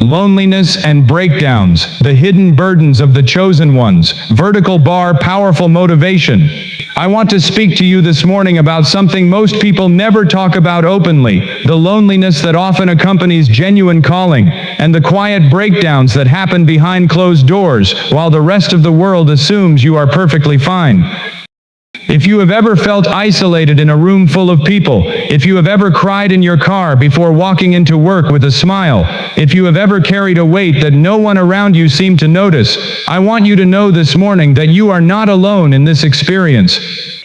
Loneliness and breakdowns, the hidden burdens of the chosen ones. Vertical bar, powerful motivation. I want to speak to you this morning about something most people never talk about openly, the loneliness that often accompanies genuine calling, and the quiet breakdowns that happen behind closed doors, while the rest of the world assumes you are perfectly fine. If you have ever felt isolated in a room full of people, if you have ever cried in your car before walking into work with a smile, if you have ever carried a weight that no one around you seemed to notice, I want you to know this morning that you are not alone in this experience,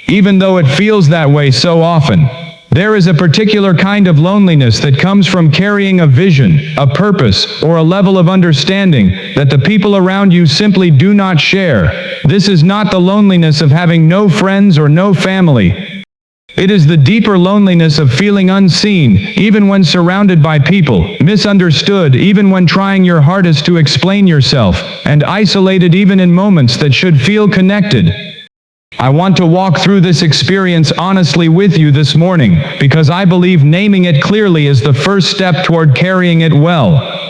even though it feels that way so often. There is a particular kind of loneliness that comes from carrying a vision, a purpose, or a level of understanding that the people around you simply do not share. This is not the loneliness of having no friends or no family. It is the deeper loneliness of feeling unseen, even when surrounded by people, misunderstood even when trying your hardest to explain yourself, and isolated even in moments that should feel connected. I want to walk through this experience honestly with you this morning, because I believe naming it clearly is the first step toward carrying it well.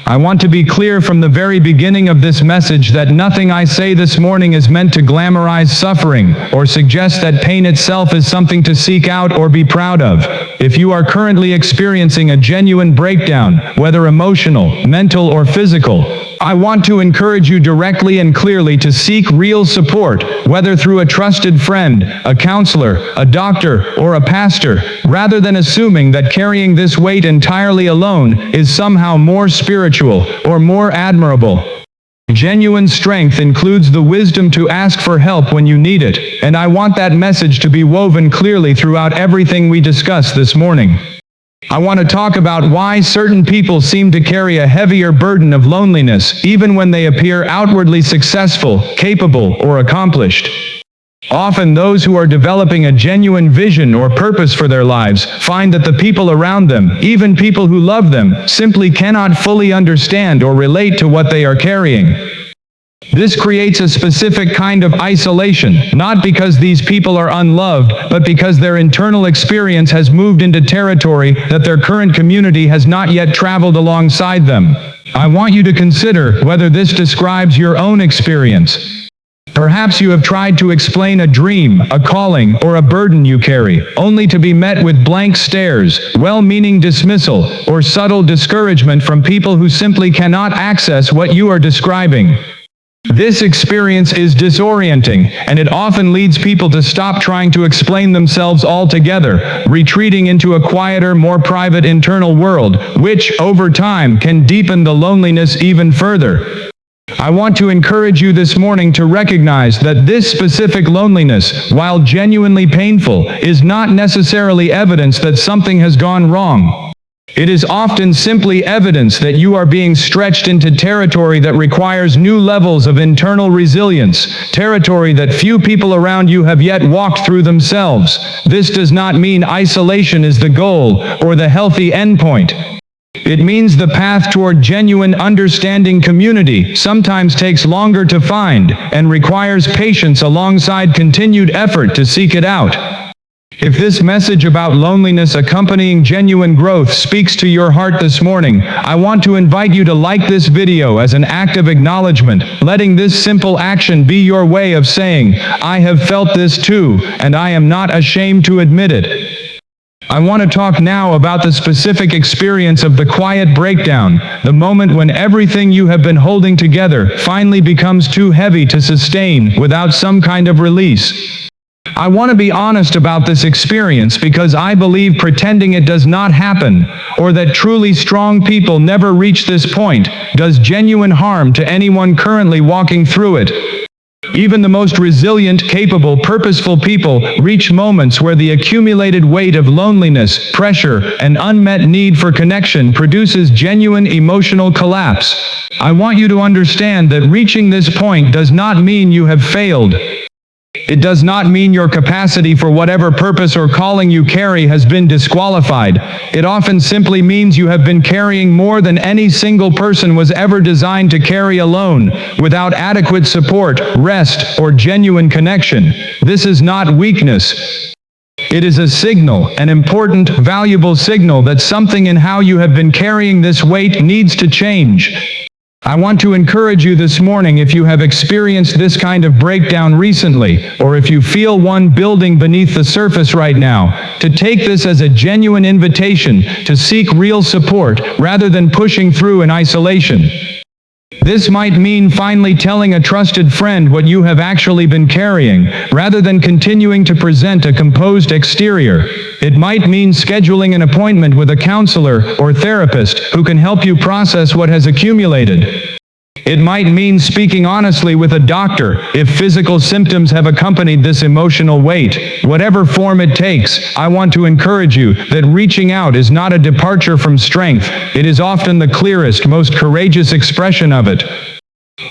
I want to be clear from the very beginning of this message that nothing I say this morning is meant to glamorize suffering, or suggest that pain itself is something to seek out or be proud of. If you are currently experiencing a genuine breakdown, whether emotional, mental, or physical, I want to encourage you directly and clearly to seek real support, whether through a trusted friend, a counselor, a doctor, or a pastor, rather than assuming that carrying this weight entirely alone is somehow more spiritual or more admirable. Genuine strength includes the wisdom to ask for help when you need it, and I want that message to be woven clearly throughout everything we discuss this morning. I want to talk about why certain people seem to carry a heavier burden of loneliness, even when they appear outwardly successful, capable, or accomplished. Often those who are developing a genuine vision or purpose for their lives find that the people around them, even people who love them, simply cannot fully understand or relate to what they are carrying. This creates a specific kind of isolation, not because these people are unloved, but because their internal experience has moved into territory that their current community has not yet traveled alongside them. I want you to consider whether this describes your own experience. Perhaps you have tried to explain a dream, a calling, or a burden you carry, only to be met with blank stares, well-meaning dismissal, or subtle discouragement from people who simply cannot access what you are describing. This experience is disorienting, and it often leads people to stop trying to explain themselves altogether, retreating into a quieter, more private internal world, which, over time, can deepen the loneliness even further. I want to encourage you this morning to recognize that this specific loneliness, while genuinely painful, is not necessarily evidence that something has gone wrong. It is often simply evidence that you are being stretched into territory that requires new levels of internal resilience, territory that few people around you have yet walked through themselves. This does not mean isolation is the goal or the healthy endpoint. It means the path toward genuine understanding community sometimes takes longer to find and requires patience alongside continued effort to seek it out. If this message about loneliness accompanying genuine growth speaks to your heart this morning, I want to invite you to like this video as an act of acknowledgement, letting this simple action be your way of saying, "I have felt this too, and I am not ashamed to admit it." I want to talk now about the specific experience of the quiet breakdown, the moment when everything you have been holding together finally becomes too heavy to sustain without some kind of release. I want to be honest about this experience because I believe pretending it does not happen, or that truly strong people never reach this point, does genuine harm to anyone currently walking through it. Even the most resilient, capable, purposeful people reach moments where the accumulated weight of loneliness, pressure, and unmet need for connection produces genuine emotional collapse. I want you to understand that reaching this point does not mean you have failed. It does not mean your capacity for whatever purpose or calling you carry has been disqualified. It often simply means you have been carrying more than any single person was ever designed to carry alone, without adequate support, rest, or genuine connection. This is not weakness. It is a signal, an important, valuable signal that something in how you have been carrying this weight needs to change. I want to encourage you this morning, if you have experienced this kind of breakdown recently, or if you feel one building beneath the surface right now, to take this as a genuine invitation to seek real support rather than pushing through in isolation. This might mean finally telling a trusted friend what you have actually been carrying, rather than continuing to present a composed exterior. It might mean scheduling an appointment with a counselor or therapist who can help you process what has accumulated. It might mean speaking honestly with a doctor if physical symptoms have accompanied this emotional weight. Whatever form it takes, I want to encourage you that reaching out is not a departure from strength. It is often the clearest, most courageous expression of it.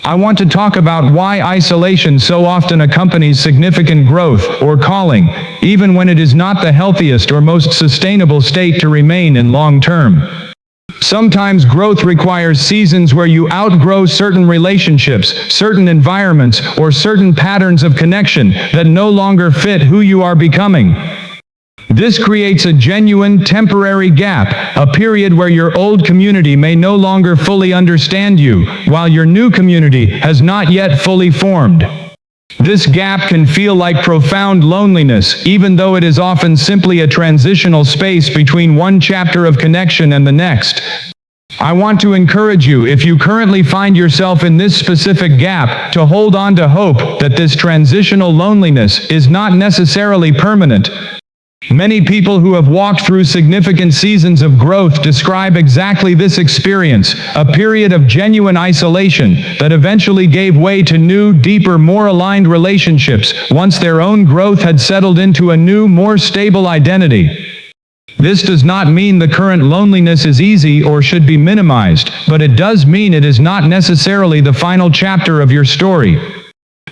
I want to talk about why isolation so often accompanies significant growth or calling, even when it is not the healthiest or most sustainable state to remain in long term. Sometimes growth requires seasons where you outgrow certain relationships, certain environments, or certain patterns of connection that no longer fit who you are becoming. This creates a genuine, temporary gap, a period where your old community may no longer fully understand you, while your new community has not yet fully formed. This gap can feel like profound loneliness, even though it is often simply a transitional space between one chapter of connection and the next. I want to encourage you, if you currently find yourself in this specific gap, to hold on to hope that this transitional loneliness is not necessarily permanent. Many people who have walked through significant seasons of growth describe exactly this experience, a period of genuine isolation that eventually gave way to new, deeper, more aligned relationships once their own growth had settled into a new, more stable identity. This does not mean the current loneliness is easy or should be minimized, but it does mean it is not necessarily the final chapter of your story.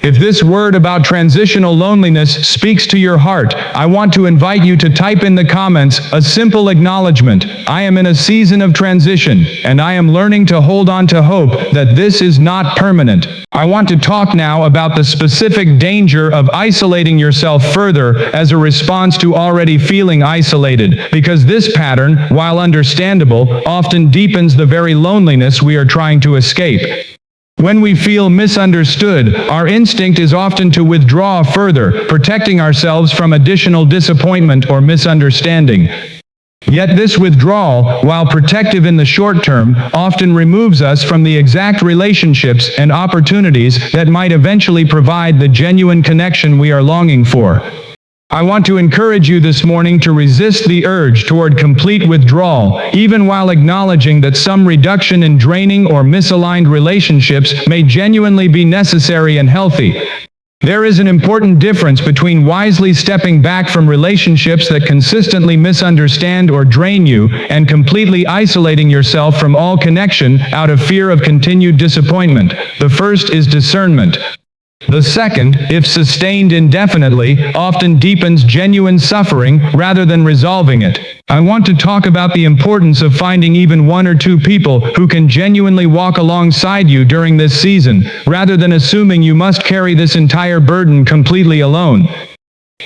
If this word about transitional loneliness speaks to your heart, I want to invite you to type in the comments a simple acknowledgement. I am in a season of transition, and I am learning to hold on to hope that this is not permanent. I want to talk now about the specific danger of isolating yourself further as a response to already feeling isolated, because this pattern, while understandable, often deepens the very loneliness we are trying to escape. When we feel misunderstood, our instinct is often to withdraw further, protecting ourselves from additional disappointment or misunderstanding. Yet this withdrawal, while protective in the short term, often removes us from the exact relationships and opportunities that might eventually provide the genuine connection we are longing for. I want to encourage you this morning to resist the urge toward complete withdrawal, even while acknowledging that some reduction in draining or misaligned relationships may genuinely be necessary and healthy. There is an important difference between wisely stepping back from relationships that consistently misunderstand or drain you, and completely isolating yourself from all connection out of fear of continued disappointment. The first is discernment. The second, if sustained indefinitely, often deepens genuine suffering rather than resolving it. I want to talk about the importance of finding even one or two people who can genuinely walk alongside you during this season, rather than assuming you must carry this entire burden completely alone.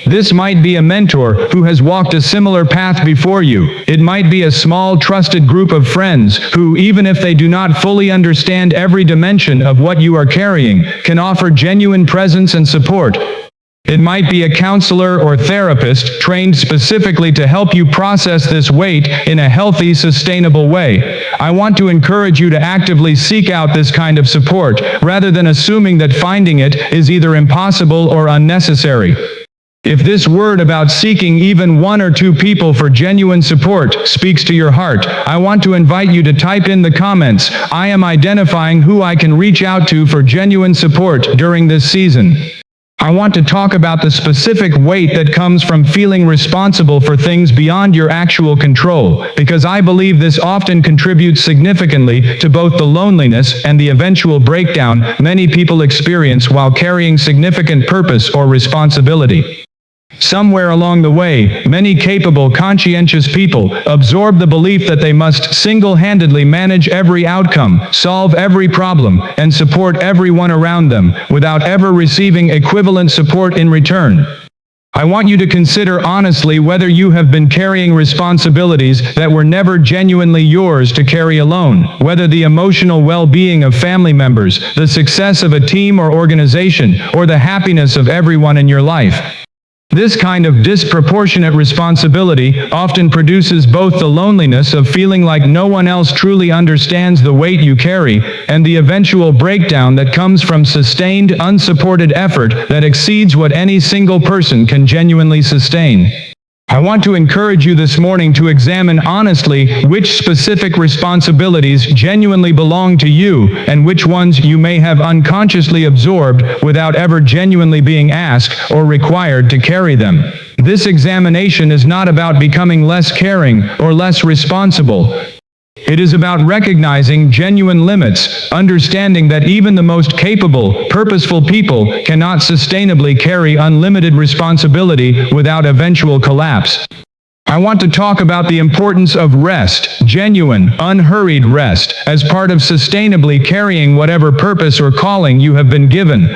This might be a mentor who has walked a similar path before you. It might be a small, trusted group of friends who, even if they do not fully understand every dimension of what you are carrying, can offer genuine presence and support. It might be a counselor or therapist trained specifically to help you process this weight in a healthy, sustainable way. I want to encourage you to actively seek out this kind of support, rather than assuming that finding it is either impossible or unnecessary. If this word about seeking even one or two people for genuine support speaks to your heart, I want to invite you to type in the comments, I am identifying who I can reach out to for genuine support during this season. I want to talk about the specific weight that comes from feeling responsible for things beyond your actual control, because I believe this often contributes significantly to both the loneliness and the eventual breakdown many people experience while carrying significant purpose or responsibility. Somewhere along the way, many capable, conscientious people absorb the belief that they must single-handedly manage every outcome, solve every problem, and support everyone around them, without ever receiving equivalent support in return. I want you to consider honestly whether you have been carrying responsibilities that were never genuinely yours to carry alone, whether the emotional well-being of family members, the success of a team or organization, or the happiness of everyone in your life. This kind of disproportionate responsibility often produces both the loneliness of feeling like no one else truly understands the weight you carry, and the eventual breakdown that comes from sustained, unsupported effort that exceeds what any single person can genuinely sustain. I want to encourage you this morning to examine honestly which specific responsibilities genuinely belong to you and which ones you may have unconsciously absorbed without ever genuinely being asked or required to carry them. This examination is not about becoming less caring or less responsible. It is about recognizing genuine limits, understanding that even the most capable, purposeful people cannot sustainably carry unlimited responsibility without eventual collapse. I want to talk about the importance of rest, genuine, unhurried rest, as part of sustainably carrying whatever purpose or calling you have been given.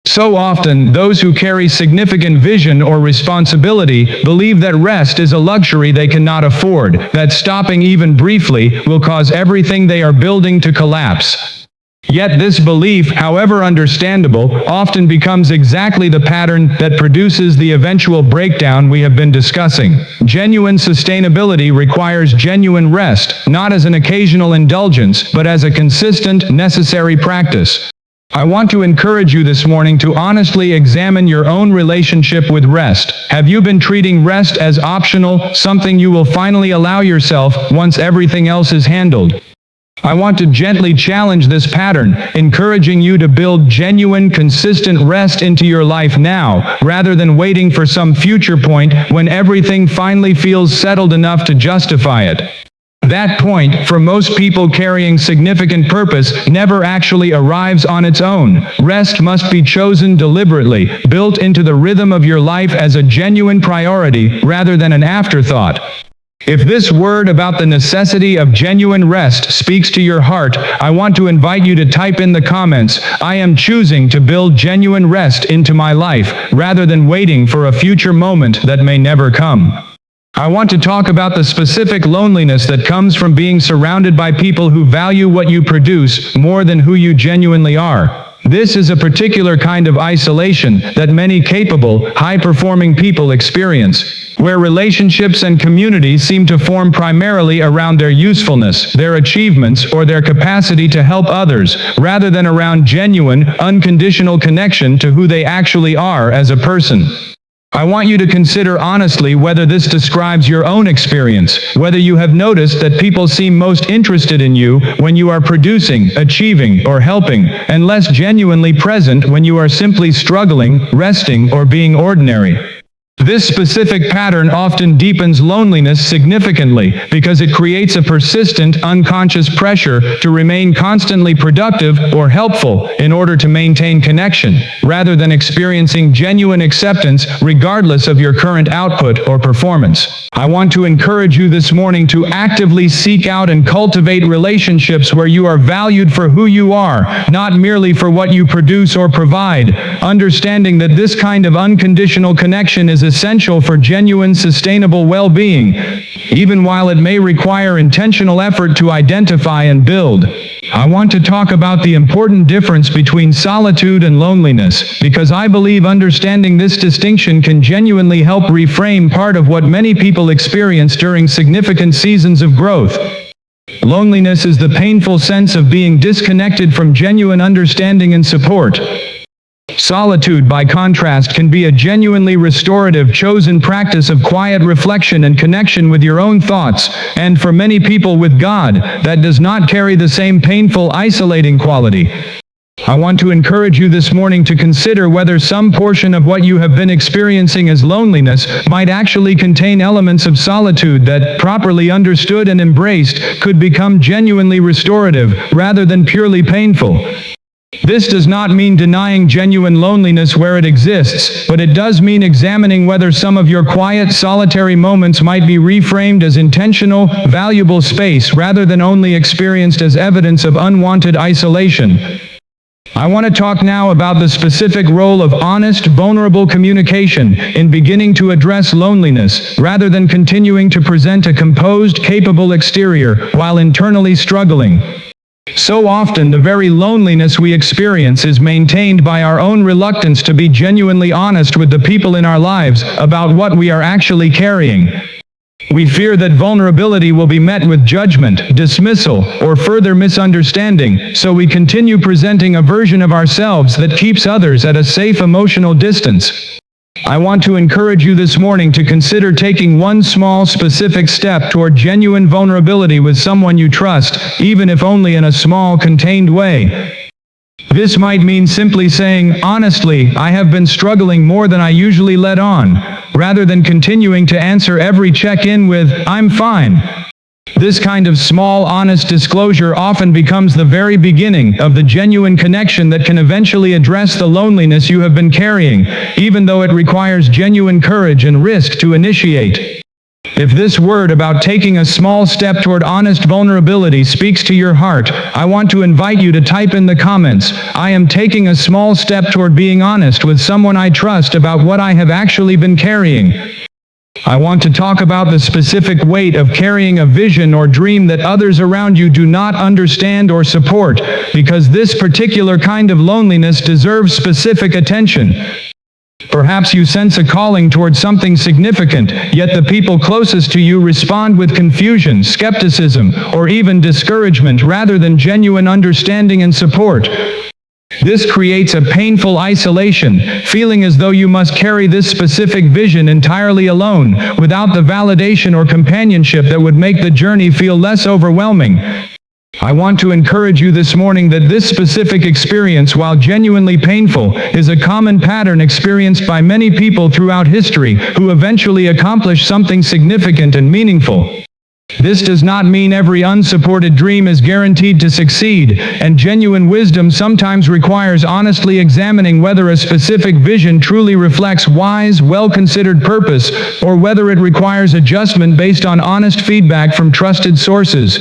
So often, those who carry significant vision or responsibility believe that rest is a luxury they cannot afford, that stopping even briefly will cause everything they are building to collapse. Yet this belief, however understandable, often becomes exactly the pattern that produces the eventual breakdown we have been discussing. Genuine sustainability requires genuine rest, not as an occasional indulgence, but as a consistent, necessary practice. I want to encourage you this morning to honestly examine your own relationship with rest. Have you been treating rest as optional, something you will finally allow yourself once everything else is handled? I want to gently challenge this pattern, encouraging you to build genuine, consistent rest into your life now, rather than waiting for some future point when everything finally feels settled enough to justify it. That point, for most people carrying significant purpose, never actually arrives on its own. Rest must be chosen deliberately, built into the rhythm of your life as a genuine priority, rather than an afterthought. If this word about the necessity of genuine rest speaks to your heart, I want to invite you to type in the comments, "I am choosing to build genuine rest into my life, rather than waiting for a future moment that may never come." I want to talk about the specific loneliness that comes from being surrounded by people who value what you produce more than who you genuinely are. This is a particular kind of isolation that many capable, high-performing people experience, where relationships and communities seem to form primarily around their usefulness, their achievements, or their capacity to help others, rather than around genuine, unconditional connection to who they actually are as a person. I want you to consider honestly whether this describes your own experience, whether you have noticed that people seem most interested in you when you are producing, achieving, or helping, and less genuinely present when you are simply struggling, resting, or being ordinary. This specific pattern often deepens loneliness significantly because it creates a persistent, unconscious pressure to remain constantly productive or helpful in order to maintain connection, rather than experiencing genuine acceptance regardless of your current output or performance. I want to encourage you this morning to actively seek out and cultivate relationships where you are valued for who you are, not merely for what you produce or provide, understanding that this kind of unconditional connection is essential for genuine, sustainable well-being, even while it may require intentional effort to identify and build. I want to talk about the important difference between solitude and loneliness, because I believe understanding this distinction can genuinely help reframe part of what many people experience during significant seasons of growth. Loneliness is the painful sense of being disconnected from genuine understanding and support. Solitude, by contrast, can be a genuinely restorative, chosen practice of quiet reflection and connection with your own thoughts, and for many people with God, that does not carry the same painful, isolating quality. I want to encourage you this morning to consider whether some portion of what you have been experiencing as loneliness might actually contain elements of solitude that, properly understood and embraced, could become genuinely restorative, rather than purely painful. This does not mean denying genuine loneliness where it exists, but it does mean examining whether some of your quiet, solitary moments might be reframed as intentional, valuable space rather than only experienced as evidence of unwanted isolation. I want to talk now about the specific role of honest, vulnerable communication in beginning to address loneliness, rather than continuing to present a composed, capable exterior while internally struggling. So often, the very loneliness we experience is maintained by our own reluctance to be genuinely honest with the people in our lives about what we are actually carrying. We fear that vulnerability will be met with judgment, dismissal, or further misunderstanding, so we continue presenting a version of ourselves that keeps others at a safe emotional distance. I want to encourage you this morning to consider taking one small, specific step toward genuine vulnerability with someone you trust, even if only in a small, contained way. This might mean simply saying, "Honestly, I have been struggling more than I usually let on," rather than continuing to answer every check-in with, "I'm fine." This kind of small, honest disclosure often becomes the very beginning of the genuine connection that can eventually address the loneliness you have been carrying, even though it requires genuine courage and risk to initiate. If this word about taking a small step toward honest vulnerability speaks to your heart, I want to invite you to type in the comments, "I am taking a small step toward being honest with someone I trust about what I have actually been carrying." I want to talk about the specific weight of carrying a vision or dream that others around you do not understand or support, because this particular kind of loneliness deserves specific attention. Perhaps you sense a calling toward something significant, yet the people closest to you respond with confusion, skepticism, or even discouragement rather than genuine understanding and support. This creates a painful isolation, feeling as though you must carry this specific vision entirely alone, without the validation or companionship that would make the journey feel less overwhelming. I want to encourage you this morning that this specific experience, while genuinely painful, is a common pattern experienced by many people throughout history who eventually accomplish something significant and meaningful. This does not mean every unsupported dream is guaranteed to succeed, and genuine wisdom sometimes requires honestly examining whether a specific vision truly reflects wise, well-considered purpose, or whether it requires adjustment based on honest feedback from trusted sources.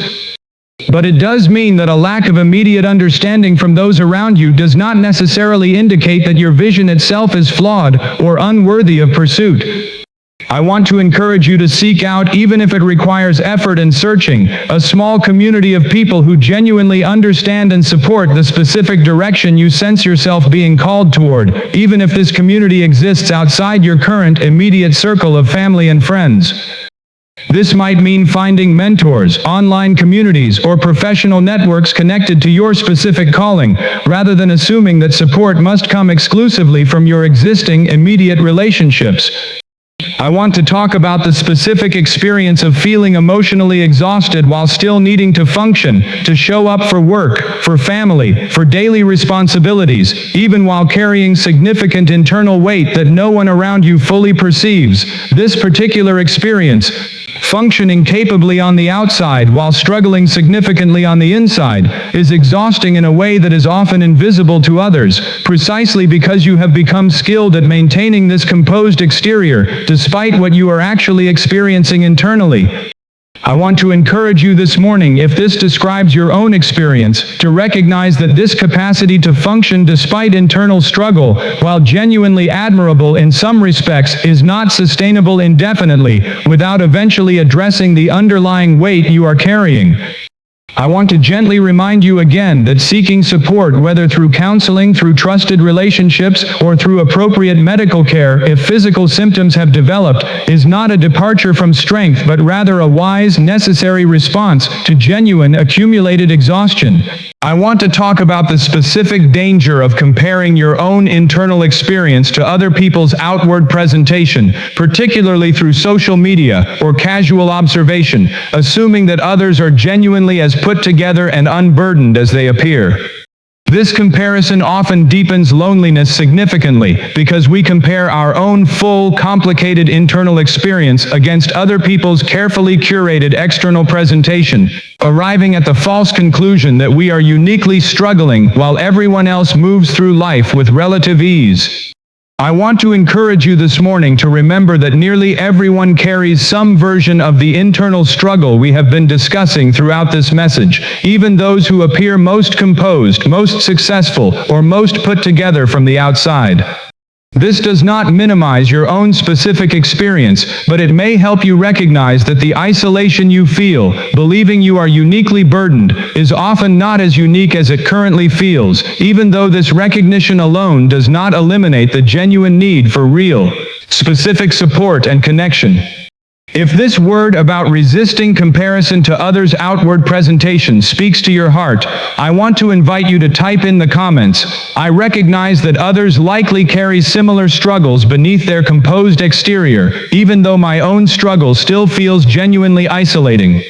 But it does mean that a lack of immediate understanding from those around you does not necessarily indicate that your vision itself is flawed or unworthy of pursuit. I want to encourage you to seek out, even if it requires effort and searching, a small community of people who genuinely understand and support the specific direction you sense yourself being called toward, even if this community exists outside your current immediate circle of family and friends. This might mean finding mentors, online communities, or professional networks connected to your specific calling, rather than assuming that support must come exclusively from your existing immediate relationships. I want to talk about the specific experience of feeling emotionally exhausted while still needing to function, to show up for work, for family, for daily responsibilities, even while carrying significant internal weight that no one around you fully perceives. This particular experience, functioning capably on the outside while struggling significantly on the inside, is exhausting in a way that is often invisible to others, precisely because you have become skilled at maintaining this composed exterior, despite what you are actually experiencing internally. I want to encourage you this morning, if this describes your own experience, to recognize that this capacity to function despite internal struggle, while genuinely admirable in some respects, is not sustainable indefinitely, without eventually addressing the underlying weight you are carrying. I want to gently remind you again that seeking support, whether through counseling, through trusted relationships, or through appropriate medical care if physical symptoms have developed, is not a departure from strength but rather a wise, necessary response to genuine accumulated exhaustion. I want to talk about the specific danger of comparing your own internal experience to other people's outward presentation, particularly through social media or casual observation, assuming that others are genuinely as put together and unburdened as they appear. This comparison often deepens loneliness significantly because we compare our own full, complicated internal experience against other people's carefully curated external presentation, arriving at the false conclusion that we are uniquely struggling while everyone else moves through life with relative ease. I want to encourage you this morning to remember that nearly everyone carries some version of the internal struggle we have been discussing throughout this message, even those who appear most composed, most successful, or most put together from the outside. This does not minimize your own specific experience, but it may help you recognize that the isolation you feel, believing you are uniquely burdened, is often not as unique as it currently feels, even though this recognition alone does not eliminate the genuine need for real, specific support and connection. If this word about resisting comparison to others' outward presentation speaks to your heart, I want to invite you to type in the comments, "I recognize that others likely carry similar struggles beneath their composed exterior, even though my own struggle still feels genuinely isolating."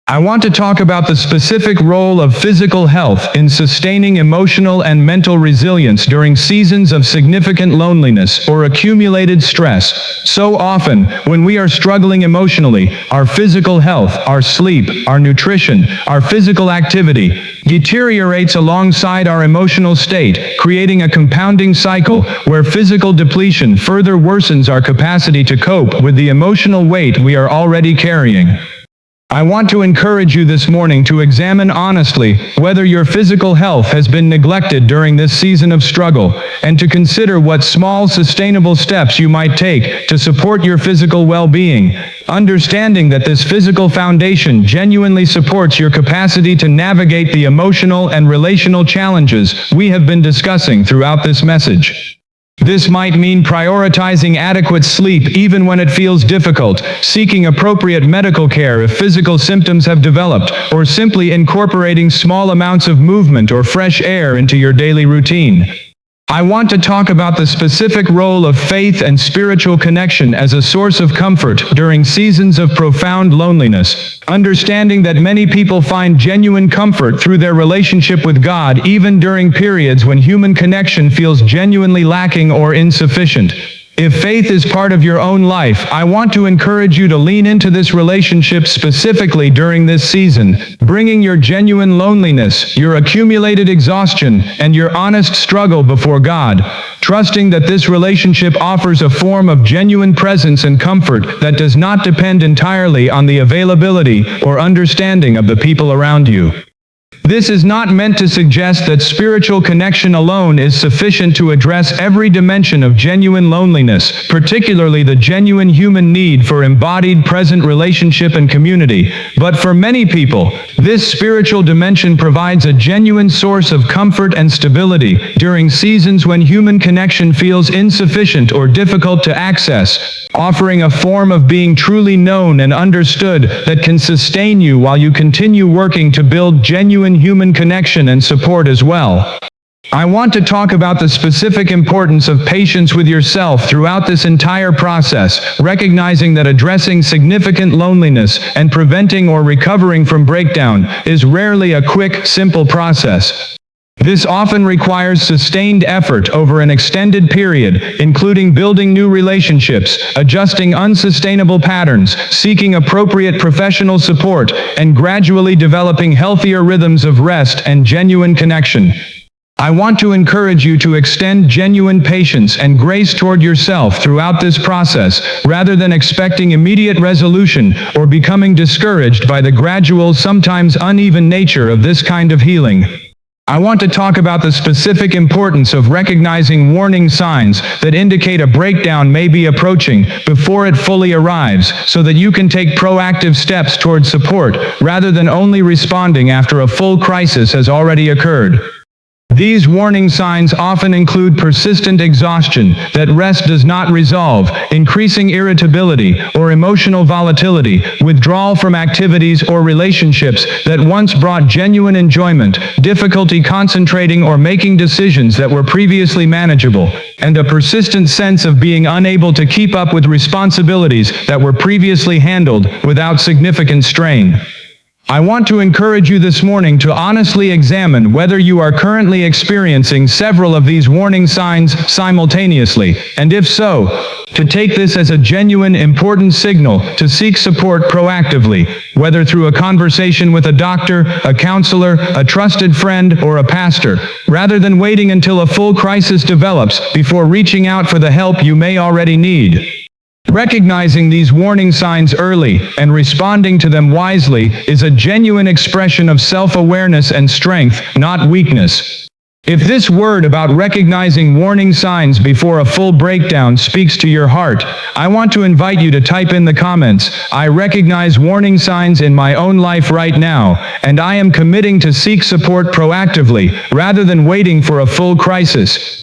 I want to talk about the specific role of physical health in sustaining emotional and mental resilience during seasons of significant loneliness or accumulated stress. So often, when we are struggling emotionally, our physical health, our sleep, our nutrition, our physical activity deteriorates alongside our emotional state, creating a compounding cycle where physical depletion further worsens our capacity to cope with the emotional weight we are already carrying. I want to encourage you this morning to examine honestly whether your physical health has been neglected during this season of struggle, and to consider what small, sustainable steps you might take to support your physical well-being, understanding that this physical foundation genuinely supports your capacity to navigate the emotional and relational challenges we have been discussing throughout this message. This might mean prioritizing adequate sleep even when it feels difficult, seeking appropriate medical care if physical symptoms have developed, or simply incorporating small amounts of movement or fresh air into your daily routine. I want to talk about the specific role of faith and spiritual connection as a source of comfort during seasons of profound loneliness, understanding that many people find genuine comfort through their relationship with God even during periods when human connection feels genuinely lacking or insufficient. If faith is part of your own life, I want to encourage you to lean into this relationship specifically during this season, bringing your genuine loneliness, your accumulated exhaustion, and your honest struggle before God, trusting that this relationship offers a form of genuine presence and comfort that does not depend entirely on the availability or understanding of the people around you. This is not meant to suggest that spiritual connection alone is sufficient to address every dimension of genuine loneliness, particularly the genuine human need for embodied present relationship and community. But for many people, this spiritual dimension provides a genuine source of comfort and stability during seasons when human connection feels insufficient or difficult to access, offering a form of being truly known and understood that can sustain you while you continue working to build genuine human connection and support as well. I want to talk about the specific importance of patience with yourself throughout this entire process, recognizing that addressing significant loneliness and preventing or recovering from breakdown is rarely a quick, simple process. This often requires sustained effort over an extended period, including building new relationships, adjusting unsustainable patterns, seeking appropriate professional support, and gradually developing healthier rhythms of rest and genuine connection. I want to encourage you to extend genuine patience and grace toward yourself throughout this process, rather than expecting immediate resolution or becoming discouraged by the gradual, sometimes uneven nature of this kind of healing. I want to talk about the specific importance of recognizing warning signs that indicate a breakdown may be approaching before it fully arrives, so that you can take proactive steps toward support, rather than only responding after a full crisis has already occurred. These warning signs often include persistent exhaustion that rest does not resolve, increasing irritability or emotional volatility, withdrawal from activities or relationships that once brought genuine enjoyment, difficulty concentrating or making decisions that were previously manageable, and a persistent sense of being unable to keep up with responsibilities that were previously handled without significant strain. I want to encourage you this morning to honestly examine whether you are currently experiencing several of these warning signs simultaneously, and if so, to take this as a genuine, important signal to seek support proactively, whether through a conversation with a doctor, a counselor, a trusted friend, or a pastor, rather than waiting until a full crisis develops before reaching out for the help you may already need. Recognizing these warning signs early and responding to them wisely is a genuine expression of self-awareness and strength, not weakness. If this word about recognizing warning signs before a full breakdown speaks to your heart, I want to invite you to type in the comments, "I recognize warning signs in my own life right now, and I am committing to seek support proactively, rather than waiting for a full crisis."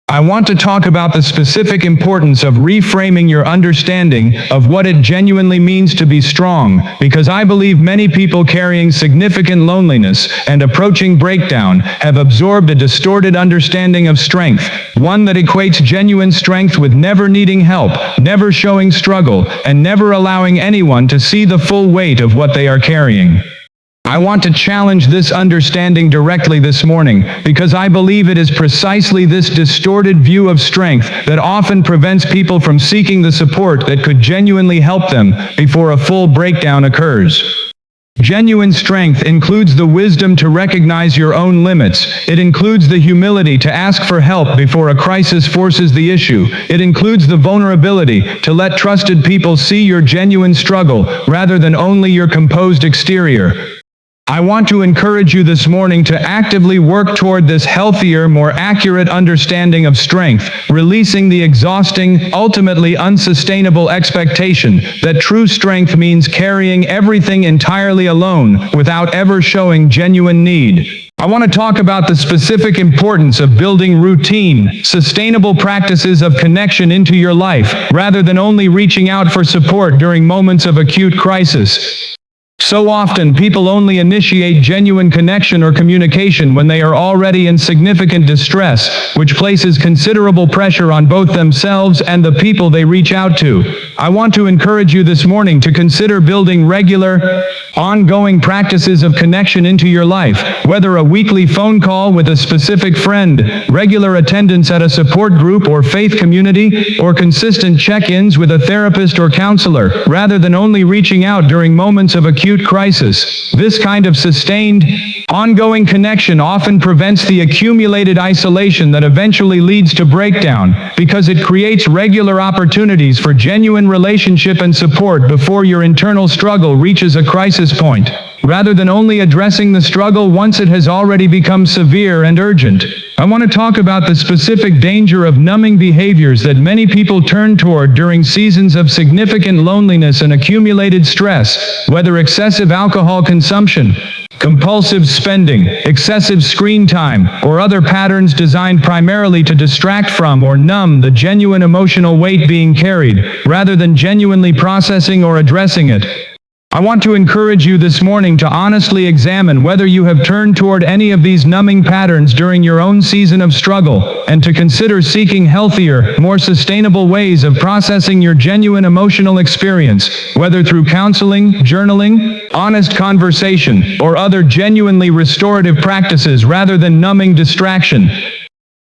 I want to talk about the specific importance of reframing your understanding of what it genuinely means to be strong, because I believe many people carrying significant loneliness and approaching breakdown have absorbed a distorted understanding of strength, one that equates genuine strength with never needing help, never showing struggle, and never allowing anyone to see the full weight of what they are carrying. I want to challenge this understanding directly this morning, because I believe it is precisely this distorted view of strength that often prevents people from seeking the support that could genuinely help them before a full breakdown occurs. Genuine strength includes the wisdom to recognize your own limits. It includes the humility to ask for help before a crisis forces the issue. It includes the vulnerability to let trusted people see your genuine struggle rather than only your composed exterior. I want to encourage you this morning to actively work toward this healthier, more accurate understanding of strength, releasing the exhausting, ultimately unsustainable expectation that true strength means carrying everything entirely alone without ever showing genuine need. I want to talk about the specific importance of building routine, sustainable practices of connection into your life, rather than only reaching out for support during moments of acute crisis. So often, people only initiate genuine connection or communication when they are already in significant distress, which places considerable pressure on both themselves and the people they reach out to. I want to encourage you this morning to consider building regular, ongoing practices of connection into your life, whether a weekly phone call with a specific friend, regular attendance at a support group or faith community, or consistent check-ins with a therapist or counselor, rather than only reaching out during moments of acute crisis. This kind of sustained, ongoing connection often prevents the accumulated isolation that eventually leads to breakdown, because it creates regular opportunities for genuine relationship and support before your internal struggle reaches a crisis point, rather than only addressing the struggle once it has already become severe and urgent. I want to talk about the specific danger of numbing behaviors that many people turn toward during seasons of significant loneliness and accumulated stress, whether excessive alcohol consumption, compulsive spending, excessive screen time, or other patterns designed primarily to distract from or numb the genuine emotional weight being carried, rather than genuinely processing or addressing it. I want to encourage you this morning to honestly examine whether you have turned toward any of these numbing patterns during your own season of struggle, and to consider seeking healthier, more sustainable ways of processing your genuine emotional experience, whether through counseling, journaling, honest conversation, or other genuinely restorative practices rather than numbing distraction.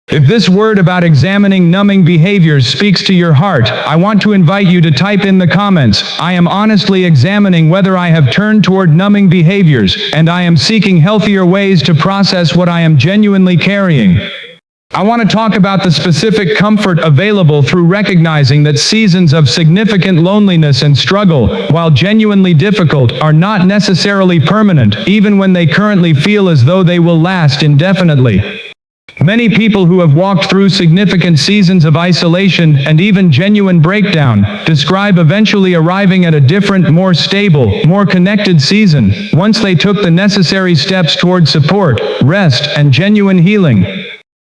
If this word about examining numbing behaviors speaks to your heart, I want to invite you to type in the comments, "I am honestly examining whether I have turned toward numbing behaviors, and I am seeking healthier ways to process what I am genuinely carrying." I want to talk about the specific comfort available through recognizing that seasons of significant loneliness and struggle, while genuinely difficult, are not necessarily permanent, even when they currently feel as though they will last indefinitely. Many people who have walked through significant seasons of isolation and even genuine breakdown describe eventually arriving at a different, more stable, more connected season once they took the necessary steps toward support, rest, and genuine healing.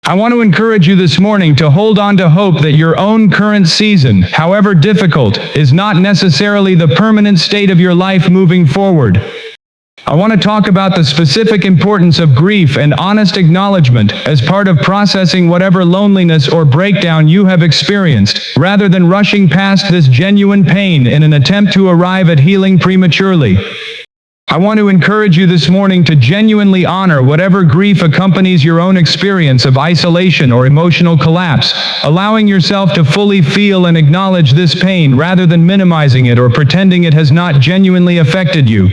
I want to encourage you this morning to hold on to hope that your own current season, however difficult, is not necessarily the permanent state of your life moving forward. I want to talk about the specific importance of grief and honest acknowledgement as part of processing whatever loneliness or breakdown you have experienced, rather than rushing past this genuine pain in an attempt to arrive at healing prematurely. I want to encourage you this morning to genuinely honor whatever grief accompanies your own experience of isolation or emotional collapse, allowing yourself to fully feel and acknowledge this pain rather than minimizing it or pretending it has not genuinely affected you.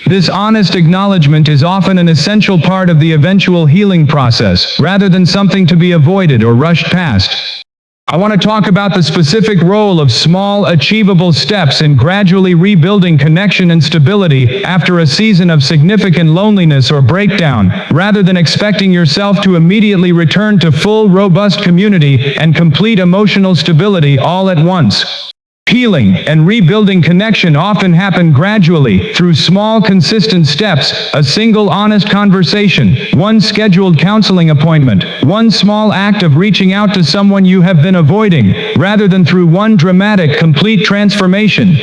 This honest acknowledgement is often an essential part of the eventual healing process, rather than something to be avoided or rushed past. I want to talk about the specific role of small, achievable steps in gradually rebuilding connection and stability after a season of significant loneliness or breakdown, rather than expecting yourself to immediately return to full, robust community and complete emotional stability all at once. Healing and rebuilding connection often happen gradually, through small, consistent steps: a single honest conversation, one scheduled counseling appointment, one small act of reaching out to someone you have been avoiding, rather than through one dramatic, complete transformation.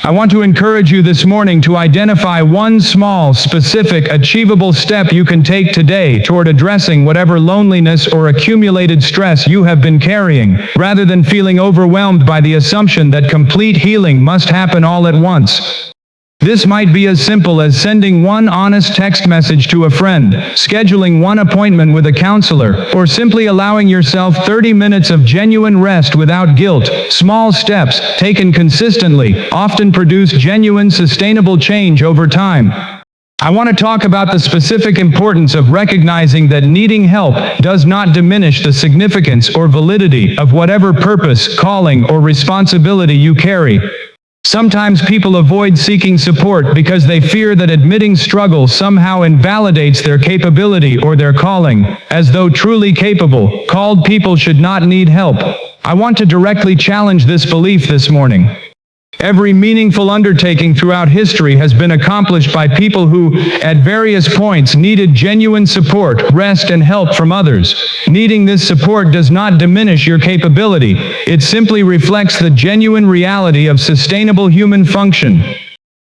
I want to encourage you this morning to identify one small, specific, achievable step you can take today toward addressing whatever loneliness or accumulated stress you have been carrying, rather than feeling overwhelmed by the assumption that complete healing must happen all at once. This might be as simple as sending one honest text message to a friend, scheduling one appointment with a counselor, or simply allowing yourself 30 minutes of genuine rest without guilt. Small steps, taken consistently, often produce genuine, sustainable change over time. I want to talk about the specific importance of recognizing that needing help does not diminish the significance or validity of whatever purpose, calling, or responsibility you carry. Sometimes people avoid seeking support because they fear that admitting struggle somehow invalidates their capability or their calling, as though truly capable, called people should not need help. I want to directly challenge this belief this morning. Every meaningful undertaking throughout history has been accomplished by people who, at various points, needed genuine support, rest, and help from others. Needing this support does not diminish your capability. It simply reflects the genuine reality of sustainable human function.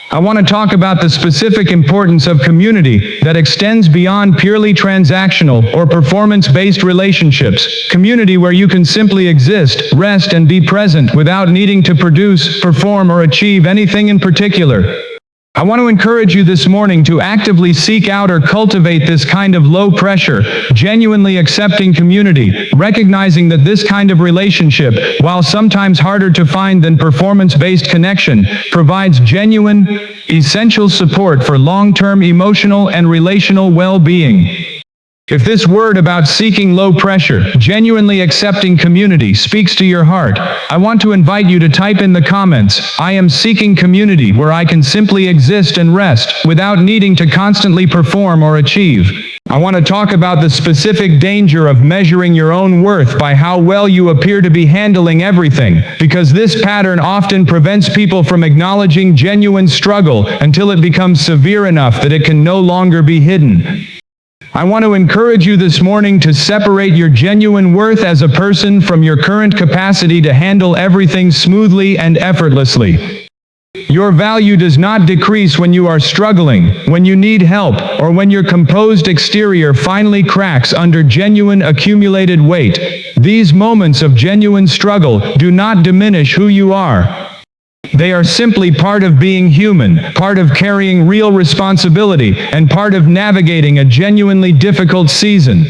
I want to talk about the specific importance of community that extends beyond purely transactional or performance-based relationships. Community where you can simply exist, rest, and be present without needing to produce, perform, or achieve anything in particular. I want to encourage you this morning to actively seek out or cultivate this kind of low-pressure, genuinely accepting community, recognizing that this kind of relationship, while sometimes harder to find than performance-based connection, provides genuine, essential support for long-term emotional and relational well-being. If this word about seeking low pressure, genuinely accepting community speaks to your heart, I want to invite you to type in the comments, "I am seeking community where I can simply exist and rest, without needing to constantly perform or achieve." I want to talk about the specific danger of measuring your own worth by how well you appear to be handling everything, because this pattern often prevents people from acknowledging genuine struggle until it becomes severe enough that it can no longer be hidden. I want to encourage you this morning to separate your genuine worth as a person from your current capacity to handle everything smoothly and effortlessly. Your value does not decrease when you are struggling, when you need help, or when your composed exterior finally cracks under genuine accumulated weight. These moments of genuine struggle do not diminish who you are. They are simply part of being human, part of carrying real responsibility, and part of navigating a genuinely difficult season.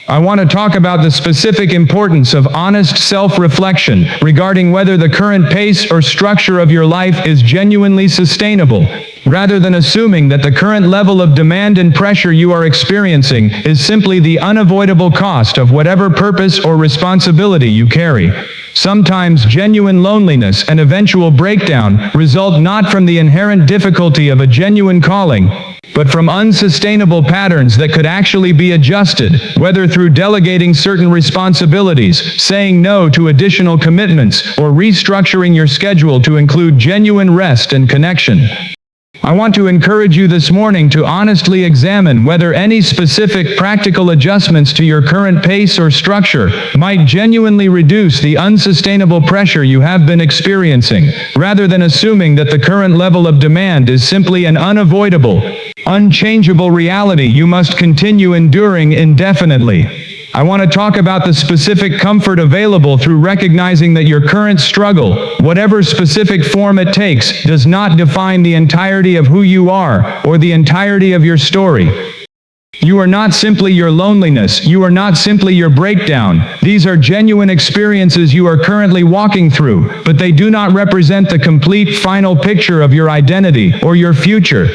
I want to talk about the specific importance of honest self-reflection regarding whether the current pace or structure of your life is genuinely sustainable, rather than assuming that the current level of demand and pressure you are experiencing is simply the unavoidable cost of whatever purpose or responsibility you carry. Sometimes genuine loneliness and eventual breakdown result not from the inherent difficulty of a genuine calling, but from unsustainable patterns that could actually be adjusted, whether through delegating certain responsibilities, saying no to additional commitments, or restructuring your schedule to include genuine rest and connection. I want to encourage you this morning to honestly examine whether any specific practical adjustments to your current pace or structure might genuinely reduce the unsustainable pressure you have been experiencing, rather than assuming that the current level of demand is simply an unavoidable, unchangeable reality you must continue enduring indefinitely. I want to talk about the specific comfort available through recognizing that your current struggle, whatever specific form it takes, does not define the entirety of who you are or the entirety of your story. You are not simply your loneliness. You are not simply your breakdown. These are genuine experiences you are currently walking through, but they do not represent the complete final picture of your identity or your future.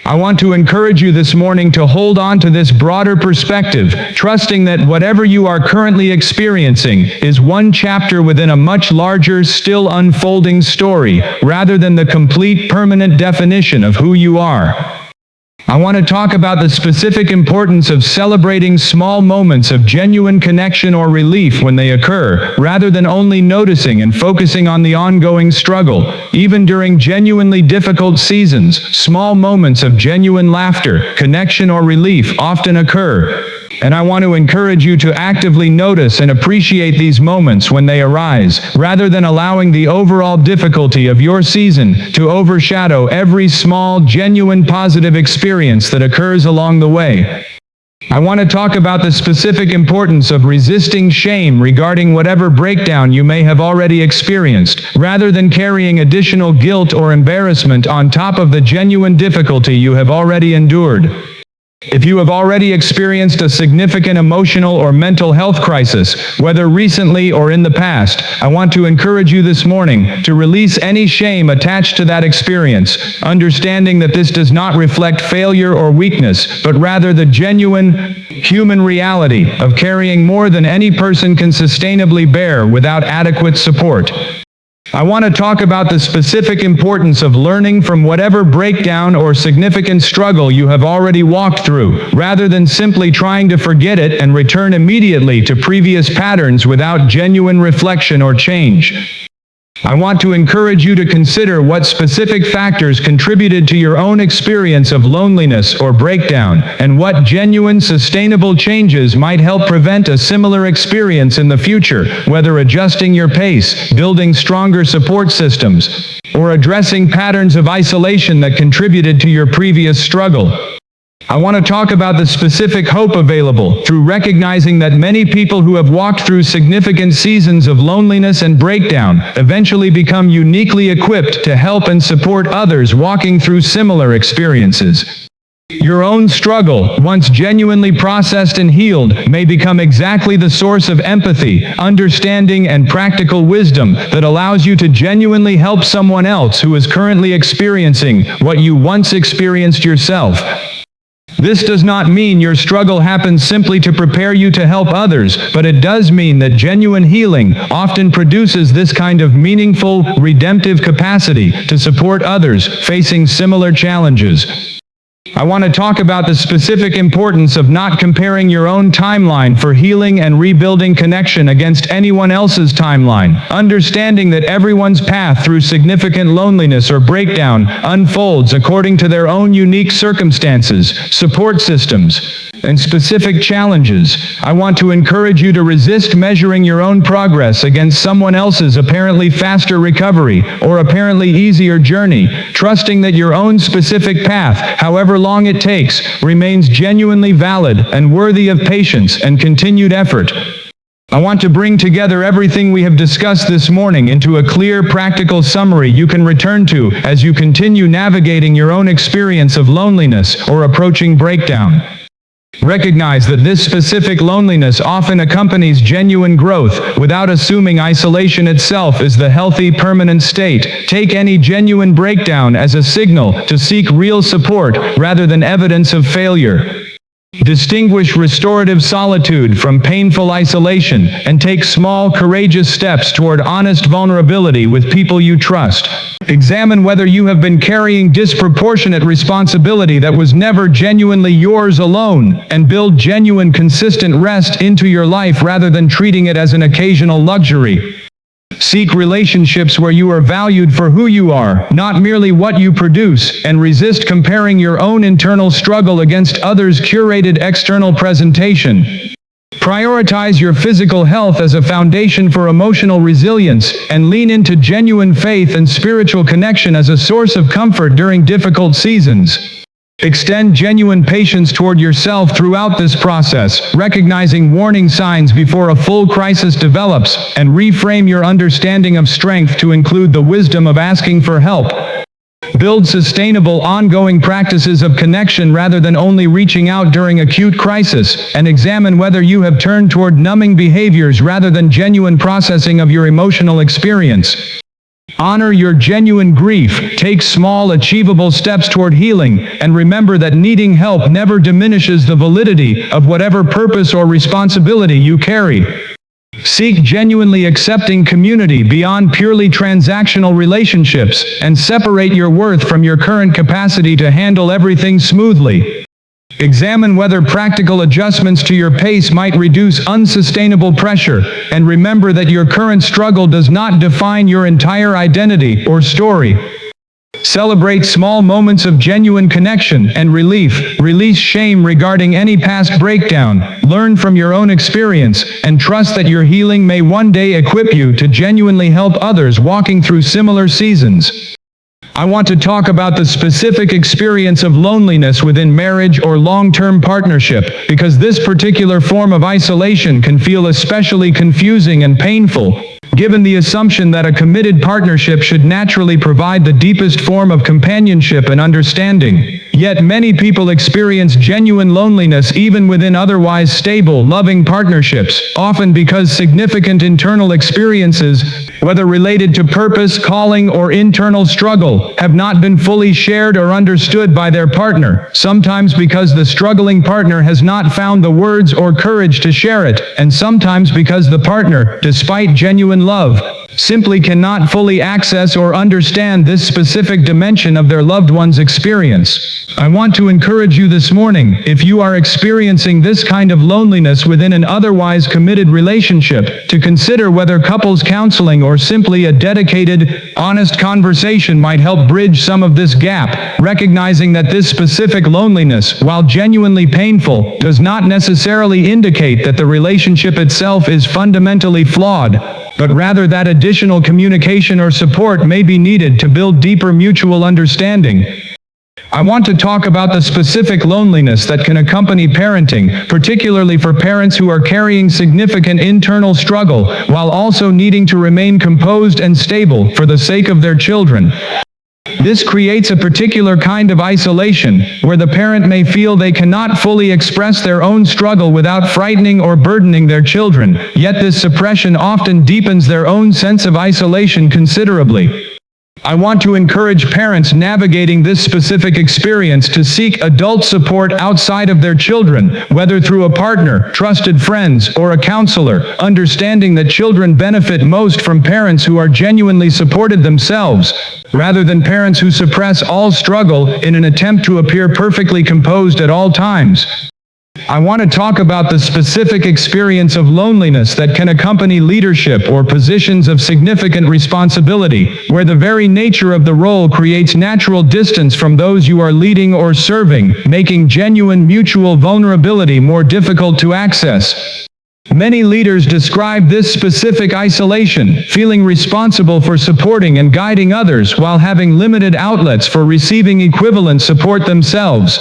I want to encourage you this morning to hold on to this broader perspective, trusting that whatever you are currently experiencing is one chapter within a much larger, still unfolding story, rather than the complete, permanent definition of who you are. I want to talk about the specific importance of celebrating small moments of genuine connection or relief when they occur, rather than only noticing and focusing on the ongoing struggle. Even during genuinely difficult seasons, small moments of genuine laughter, connection, or relief often occur. And I want to encourage you to actively notice and appreciate these moments when they arise, rather than allowing the overall difficulty of your season to overshadow every small, genuine positive experience that occurs along the way. I want to talk about the specific importance of resisting shame regarding whatever breakdown you may have already experienced, rather than carrying additional guilt or embarrassment on top of the genuine difficulty you have already endured. If you have already experienced a significant emotional or mental health crisis, whether recently or in the past, I want to encourage you this morning to release any shame attached to that experience, understanding that this does not reflect failure or weakness, but rather the genuine, human reality of carrying more than any person can sustainably bear without adequate support. I want to talk about the specific importance of learning from whatever breakdown or significant struggle you have already walked through, rather than simply trying to forget it and return immediately to previous patterns without genuine reflection or change. I want to encourage you to consider what specific factors contributed to your own experience of loneliness or breakdown, and what genuine, sustainable changes might help prevent a similar experience in the future, whether adjusting your pace, building stronger support systems, or addressing patterns of isolation that contributed to your previous struggle. I want to talk about the specific hope available through recognizing that many people who have walked through significant seasons of loneliness and breakdown eventually become uniquely equipped to help and support others walking through similar experiences. Your own struggle, once genuinely processed and healed, may become exactly the source of empathy, understanding, and practical wisdom that allows you to genuinely help someone else who is currently experiencing what you once experienced yourself. This does not mean your struggle happens simply to prepare you to help others, but it does mean that genuine healing often produces this kind of meaningful, redemptive capacity to support others facing similar challenges. I want to talk about the specific importance of not comparing your own timeline for healing and rebuilding connection against anyone else's timeline, understanding that everyone's path through significant loneliness or breakdown unfolds according to their own unique circumstances, support systems, and specific challenges. I want to encourage you to resist measuring your own progress against someone else's apparently faster recovery or apparently easier journey, trusting that your own specific path, however long it takes, remains genuinely valid and worthy of patience and continued effort. I want to bring together everything we have discussed this morning into a clear, practical summary you can return to as you continue navigating your own experience of loneliness or approaching breakdown. Recognize that this specific loneliness often accompanies genuine growth, without assuming isolation itself is the healthy, permanent state. Take any genuine breakdown as a signal to seek real support rather than evidence of failure. Distinguish restorative solitude from painful isolation, and take small, courageous steps toward honest vulnerability with people you trust. Examine whether you have been carrying disproportionate responsibility that was never genuinely yours alone, and build genuine, consistent rest into your life rather than treating it as an occasional luxury. Seek relationships where you are valued for who you are, not merely what you produce, and resist comparing your own internal struggle against others' curated external presentation. Prioritize your physical health as a foundation for emotional resilience, and lean into genuine faith and spiritual connection as a source of comfort during difficult seasons. Extend genuine patience toward yourself throughout this process, recognizing warning signs before a full crisis develops, and reframe your understanding of strength to include the wisdom of asking for help. Build sustainable, ongoing practices of connection rather than only reaching out during acute crisis, and examine whether you have turned toward numbing behaviors rather than genuine processing of your emotional experience. Honor your genuine grief, take small, achievable steps toward healing, and remember that needing help never diminishes the validity of whatever purpose or responsibility you carry. Seek genuinely accepting community beyond purely transactional relationships, and separate your worth from your current capacity to handle everything smoothly. Examine whether practical adjustments to your pace might reduce unsustainable pressure, and remember that your current struggle does not define your entire identity or story. Celebrate small moments of genuine connection and relief. Release shame regarding any past breakdown. Learn from your own experience, and trust that your healing may one day equip you to genuinely help others walking through similar seasons. I want to talk about the specific experience of loneliness within marriage or long-term partnership, because this particular form of isolation can feel especially confusing and painful, given the assumption that a committed partnership should naturally provide the deepest form of companionship and understanding. Yet many people experience genuine loneliness even within otherwise stable, loving partnerships, often because significant internal experiences, whether related to purpose, calling, or internal struggle, have not been fully shared or understood by their partner, sometimes because the struggling partner has not found the words or courage to share it, and sometimes because the partner, despite genuine love, simply cannot fully access or understand this specific dimension of their loved one's experience. I want to encourage you this morning, if you are experiencing this kind of loneliness within an otherwise committed relationship, to consider whether couples counseling or simply a dedicated, honest conversation might help bridge some of this gap, recognizing that this specific loneliness, while genuinely painful, does not necessarily indicate that the relationship itself is fundamentally flawed, but rather that additional communication or support may be needed to build deeper mutual understanding. I want to talk about the specific loneliness that can accompany parenting, particularly for parents who are carrying significant internal struggle, while also needing to remain composed and stable for the sake of their children. This creates a particular kind of isolation, where the parent may feel they cannot fully express their own struggle without frightening or burdening their children, yet this suppression often deepens their own sense of isolation considerably. I want to encourage parents navigating this specific experience to seek adult support outside of their children, whether through a partner, trusted friends, or a counselor, understanding that children benefit most from parents who are genuinely supported themselves, rather than parents who suppress all struggle in an attempt to appear perfectly composed at all times. I want to talk about the specific experience of loneliness that can accompany leadership or positions of significant responsibility, where the very nature of the role creates natural distance from those you are leading or serving, making genuine mutual vulnerability more difficult to access. Many leaders describe this specific isolation, feeling responsible for supporting and guiding others while having limited outlets for receiving equivalent support themselves.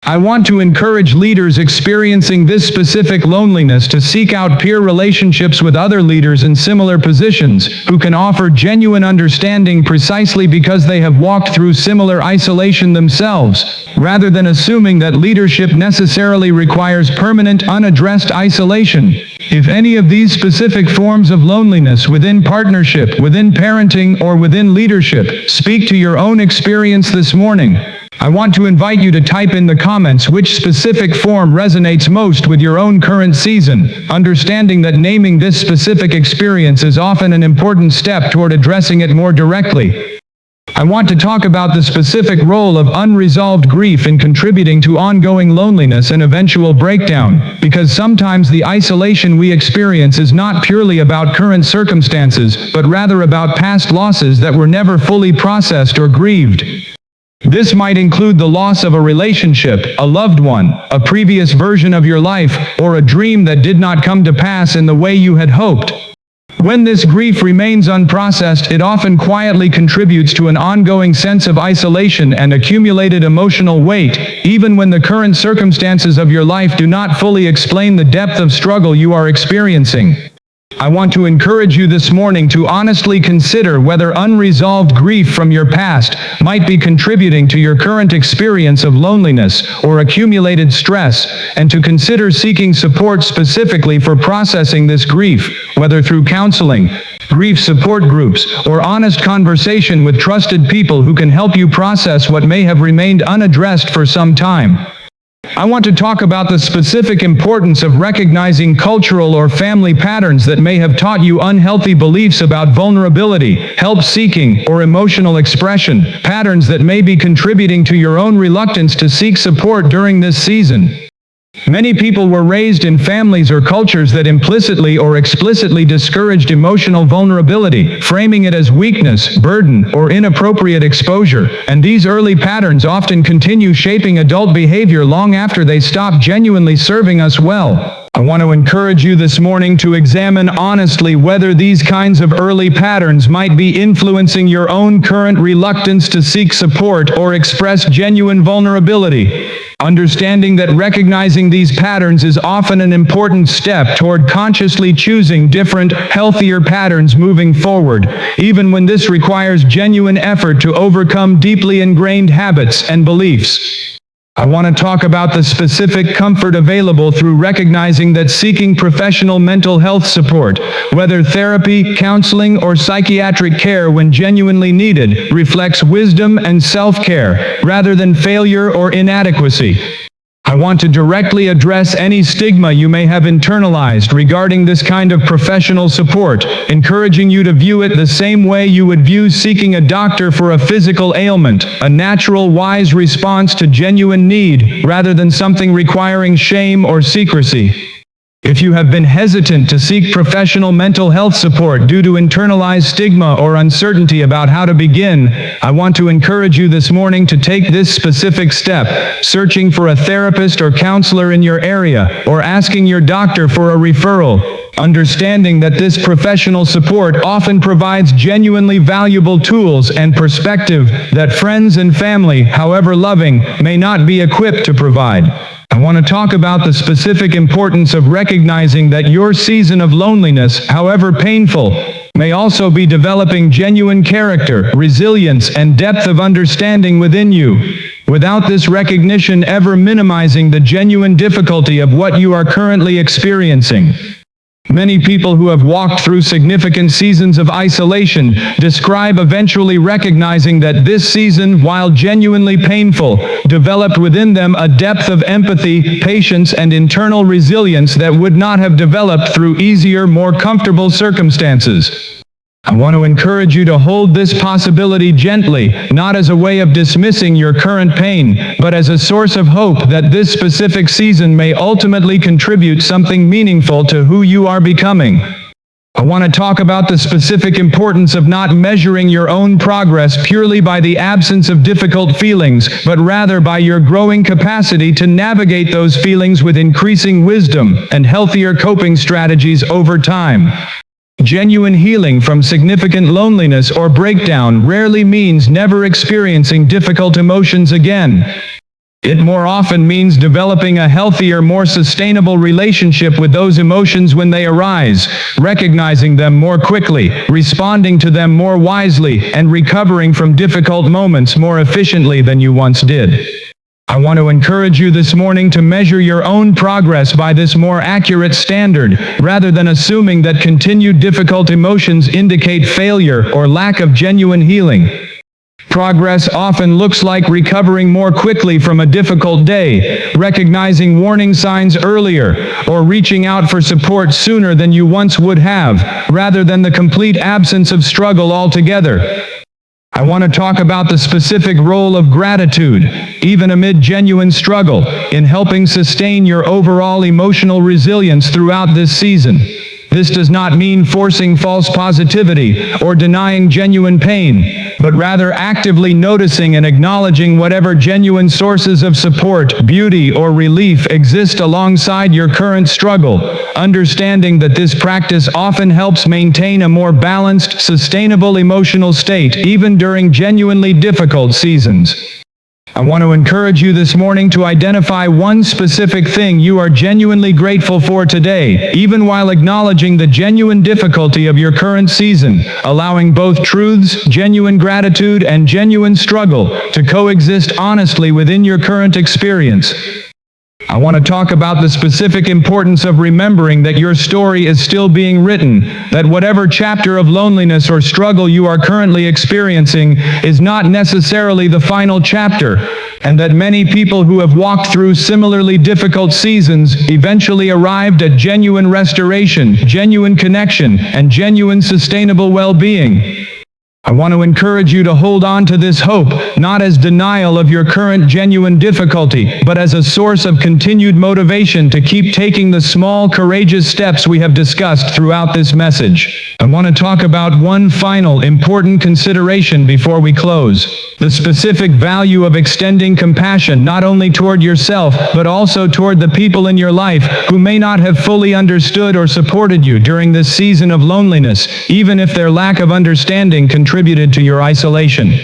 I want to encourage leaders experiencing this specific loneliness to seek out peer relationships with other leaders in similar positions, who can offer genuine understanding precisely because they have walked through similar isolation themselves, rather than assuming that leadership necessarily requires permanent, unaddressed isolation. If any of these specific forms of loneliness within partnership, within parenting, or within leadership speak to your own experience this morning, I want to invite you to type in the comments which specific form resonates most with your own current season, understanding that naming this specific experience is often an important step toward addressing it more directly. I want to talk about the specific role of unresolved grief in contributing to ongoing loneliness and eventual breakdown, because sometimes the isolation we experience is not purely about current circumstances, but rather about past losses that were never fully processed or grieved. This might include the loss of a relationship, a loved one, a previous version of your life, or a dream that did not come to pass in the way you had hoped. When this grief remains unprocessed, it often quietly contributes to an ongoing sense of isolation and accumulated emotional weight, even when the current circumstances of your life do not fully explain the depth of struggle you are experiencing. I want to encourage you this morning to honestly consider whether unresolved grief from your past might be contributing to your current experience of loneliness or accumulated stress, and to consider seeking support specifically for processing this grief, whether through counseling, grief support groups, or honest conversation with trusted people who can help you process what may have remained unaddressed for some time. I want to talk about the specific importance of recognizing cultural or family patterns that may have taught you unhealthy beliefs about vulnerability, help-seeking, or emotional expression, patterns that may be contributing to your own reluctance to seek support during this season. Many people were raised in families or cultures that implicitly or explicitly discouraged emotional vulnerability, framing it as weakness, burden, or inappropriate exposure, and these early patterns often continue shaping adult behavior long after they stop genuinely serving us well. I want to encourage you this morning to examine honestly whether these kinds of early patterns might be influencing your own current reluctance to seek support or express genuine vulnerability. Understanding that recognizing these patterns is often an important step toward consciously choosing different, healthier patterns moving forward, even when this requires genuine effort to overcome deeply ingrained habits and beliefs. I want to talk about the specific comfort available through recognizing that seeking professional mental health support, whether therapy, counseling, or psychiatric care when genuinely needed, reflects wisdom and self-care, rather than failure or inadequacy. I want to directly address any stigma you may have internalized regarding this kind of professional support, encouraging you to view it the same way you would view seeking a doctor for a physical ailment, a natural, wise response to genuine need, rather than something requiring shame or secrecy. If you have been hesitant to seek professional mental health support due to internalized stigma or uncertainty about how to begin, I want to encourage you this morning to take this specific step, searching for a therapist or counselor in your area, or asking your doctor for a referral, understanding that this professional support often provides genuinely valuable tools and perspective that friends and family, however loving, may not be equipped to provide. I want to talk about the specific importance of recognizing that your season of loneliness, however painful, may also be developing genuine character, resilience, and depth of understanding within you, without this recognition ever minimizing the genuine difficulty of what you are currently experiencing. Many people who have walked through significant seasons of isolation describe eventually recognizing that this season, while genuinely painful, developed within them a depth of empathy, patience, and internal resilience that would not have developed through easier, more comfortable circumstances. I want to encourage you to hold this possibility gently, not as a way of dismissing your current pain, but as a source of hope that this specific season may ultimately contribute something meaningful to who you are becoming. I want to talk about the specific importance of not measuring your own progress purely by the absence of difficult feelings, but rather by your growing capacity to navigate those feelings with increasing wisdom and healthier coping strategies over time. Genuine healing from significant loneliness or breakdown rarely means never experiencing difficult emotions again. It more often means developing a healthier, more sustainable relationship with those emotions when they arise, recognizing them more quickly, responding to them more wisely, and recovering from difficult moments more efficiently than you once did. I want to encourage you this morning to measure your own progress by this more accurate standard, rather than assuming that continued difficult emotions indicate failure or lack of genuine healing. Progress often looks like recovering more quickly from a difficult day, recognizing warning signs earlier, or reaching out for support sooner than you once would have, rather than the complete absence of struggle altogether. I want to talk about the specific role of gratitude, even amid genuine struggle, in helping sustain your overall emotional resilience throughout this season. This does not mean forcing false positivity or denying genuine pain, but rather actively noticing and acknowledging whatever genuine sources of support, beauty, or relief exist alongside your current struggle, understanding that this practice often helps maintain a more balanced, sustainable emotional state even during genuinely difficult seasons. I want to encourage you this morning to identify one specific thing you are genuinely grateful for today, even while acknowledging the genuine difficulty of your current season, allowing both truths, genuine gratitude, and genuine struggle to coexist honestly within your current experience. I want to talk about the specific importance of remembering that your story is still being written, that whatever chapter of loneliness or struggle you are currently experiencing is not necessarily the final chapter, and that many people who have walked through similarly difficult seasons eventually arrived at genuine restoration, genuine connection, and genuine sustainable well-being. I want to encourage you to hold on to this hope, not as denial of your current genuine difficulty, but as a source of continued motivation to keep taking the small, courageous steps we have discussed throughout this message. I want to talk about one final important consideration before we close: the specific value of extending compassion not only toward yourself, but also toward the people in your life who may not have fully understood or supported you during this season of loneliness, even if their lack of understanding contributed to your isolation.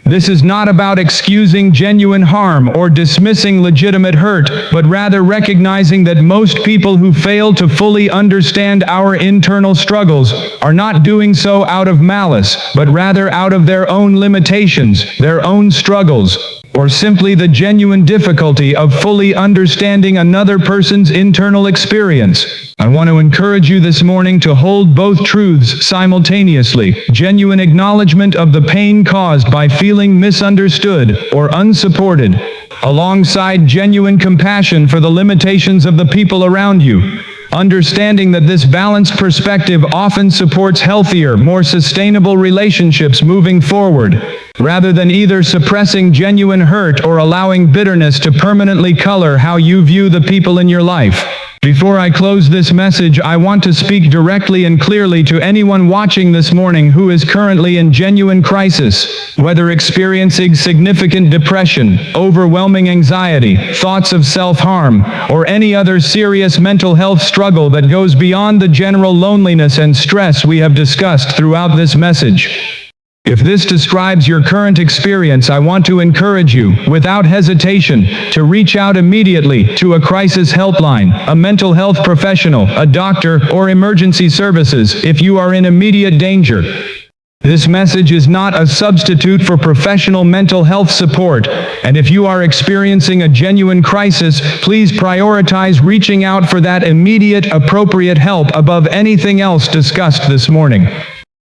This is not about excusing genuine harm or dismissing legitimate hurt, but rather recognizing that most people who fail to fully understand our internal struggles are not doing so out of malice, but rather out of their own limitations, their own struggles, or simply the genuine difficulty of fully understanding another person's internal experience. I want to encourage you this morning to hold both truths simultaneously: genuine acknowledgement of the pain caused by feeling misunderstood or unsupported, alongside genuine compassion for the limitations of the people around you. Understanding that this balanced perspective often supports healthier, more sustainable relationships moving forward, rather than either suppressing genuine hurt or allowing bitterness to permanently color how you view the people in your life. Before I close this message, I want to speak directly and clearly to anyone watching this morning who is currently in genuine crisis, whether experiencing significant depression, overwhelming anxiety, thoughts of self-harm, or any other serious mental health struggle that goes beyond the general loneliness and stress we have discussed throughout this message. If this describes your current experience, I want to encourage you, without hesitation, to reach out immediately to a crisis helpline, a mental health professional, a doctor, or emergency services if you are in immediate danger. This message is not a substitute for professional mental health support, and if you are experiencing a genuine crisis, please prioritize reaching out for that immediate, appropriate help above anything else discussed this morning.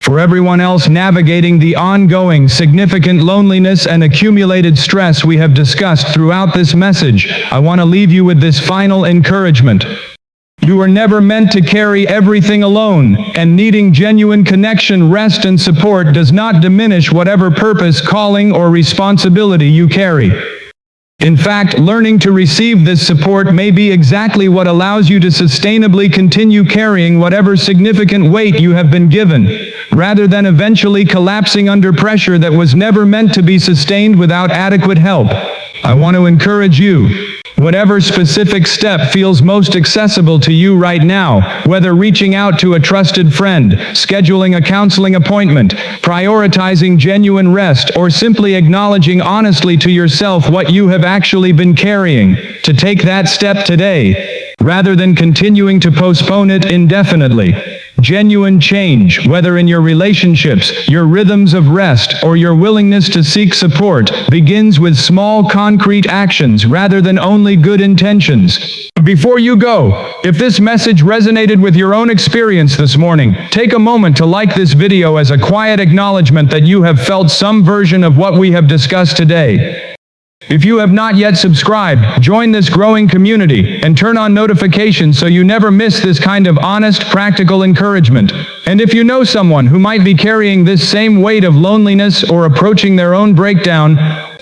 For everyone else navigating the ongoing, significant loneliness and accumulated stress we have discussed throughout this message, I want to leave you with this final encouragement. You are never meant to carry everything alone, and needing genuine connection, rest, and support does not diminish whatever purpose, calling, or responsibility you carry. In fact, learning to receive this support may be exactly what allows you to sustainably continue carrying whatever significant weight you have been given, rather than eventually collapsing under pressure that was never meant to be sustained without adequate help. I want to encourage you, whatever specific step feels most accessible to you right now, whether reaching out to a trusted friend, scheduling a counseling appointment, prioritizing genuine rest, or simply acknowledging honestly to yourself what you have actually been carrying, to take that step today, rather than continuing to postpone it indefinitely. Genuine change, whether in your relationships, your rhythms of rest, or your willingness to seek support, begins with small concrete actions rather than only good intentions. Before you go, if this message resonated with your own experience this morning, take a moment to like this video as a quiet acknowledgement that you have felt some version of what we have discussed today. If you have not yet subscribed, join this growing community and turn on notifications so you never miss this kind of honest, practical encouragement. And if you know someone who might be carrying this same weight of loneliness or approaching their own breakdown,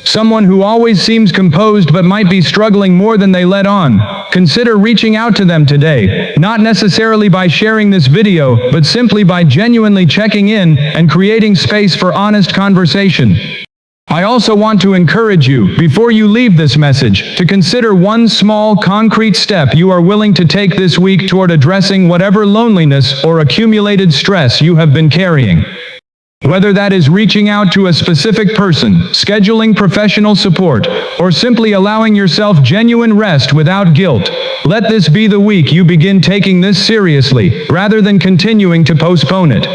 Someone who always seems composed but might be struggling more than they let on. Consider reaching out to them today, not necessarily by sharing this video, but simply by genuinely checking in and creating space for honest conversation. I also want to encourage you, before you leave this message, to consider one small, concrete step you are willing to take this week toward addressing whatever loneliness or accumulated stress you have been carrying. Whether that is reaching out to a specific person, scheduling professional support, or simply allowing yourself genuine rest without guilt, let this be the week you begin taking this seriously, rather than continuing to postpone it.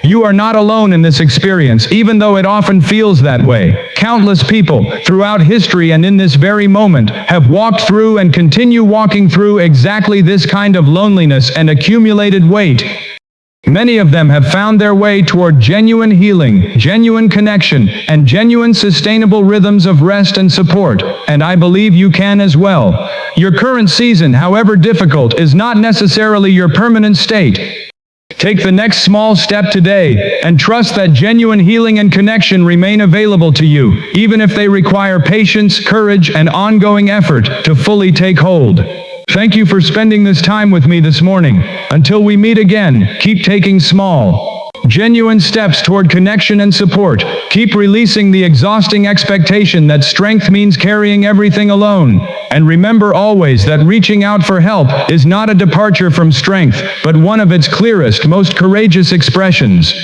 You are not alone in this experience, even though it often feels that way. Countless people, throughout history and in this very moment, have walked through and continue walking through exactly this kind of loneliness and accumulated weight. Many of them have found their way toward genuine healing, genuine connection, and genuine sustainable rhythms of rest and support, and I believe you can as well. Your current season, however difficult, is not necessarily your permanent state. Take the next small step today, and trust that genuine healing and connection remain available to you, even if they require patience, courage, and ongoing effort to fully take hold. Thank you for spending this time with me this morning. Until we meet again, keep taking small, genuine steps toward connection and support. Keep releasing the exhausting expectation that strength means carrying everything alone. And remember always that reaching out for help is not a departure from strength, but one of its clearest, most courageous expressions.